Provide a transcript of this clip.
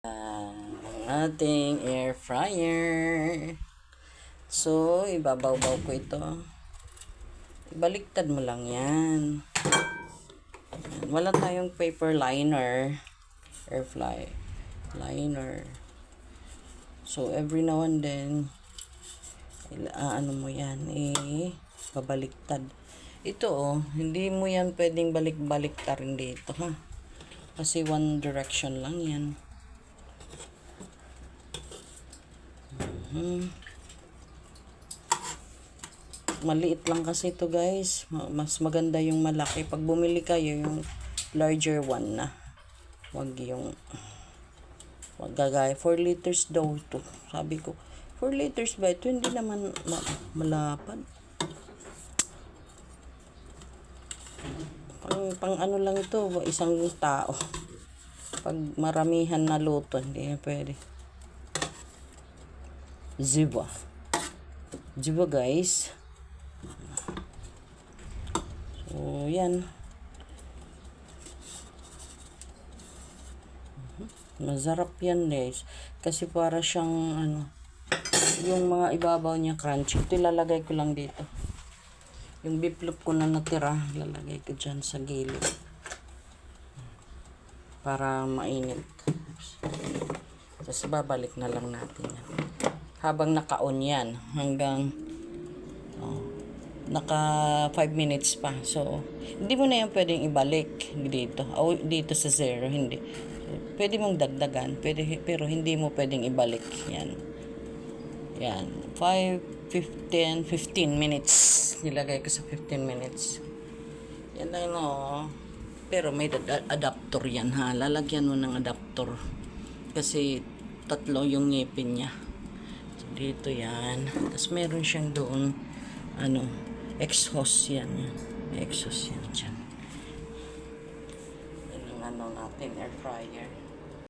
Ang ating air fryer. So, ibabaw-baw ko ito. Ibaliktad mo lang yan. Wala tayong paper liner. Air fry liner. So, every now and then, ano mo yan, babaliktad. Ito, hindi mo yan pwedeng balik-baliktarin dito, ha? Kasi one direction lang yan. Maliit lang kasi ito, guys. Mas maganda yung malaki. Pag bumili kayo, yung larger one na. Wag gagaya. 4 liters daw ito. Sabi ko, 4 liters ba ito? Hindi naman malapad. Pang ano lang ito, isang tao. Pag maramihan na luto, hindi na pwede. Ziba, guys. So, yan. Masarap yan, guys. Kasi para siyang, yung mga ibabaw niya crunchy. Ito ilalagay ko lang dito. Yung beef loaf ko na natira, ilalagay ko dyan sa gilid. Para mainit. Tapos babalik na lang natin yan. Habang naka-on yan, hanggang naka 5 minutes pa. So, hindi mo na yan pwedeng ibalik dito. O dito sa 0, hindi. Pwede mong dagdagan, pero hindi mo pwedeng ibalik. Yan. Yan. 15 minutes. Nilagay ko sa 15 minutes. Yan lang, pero may adapter yan, ha. Lalagyan mo ng adapter. Kasi 3 yung ngipin niya. So, dito yan. Tapos meron siyang doon, exhaust yan. May exhaust yan dyan. Yan ang natin, air fryer.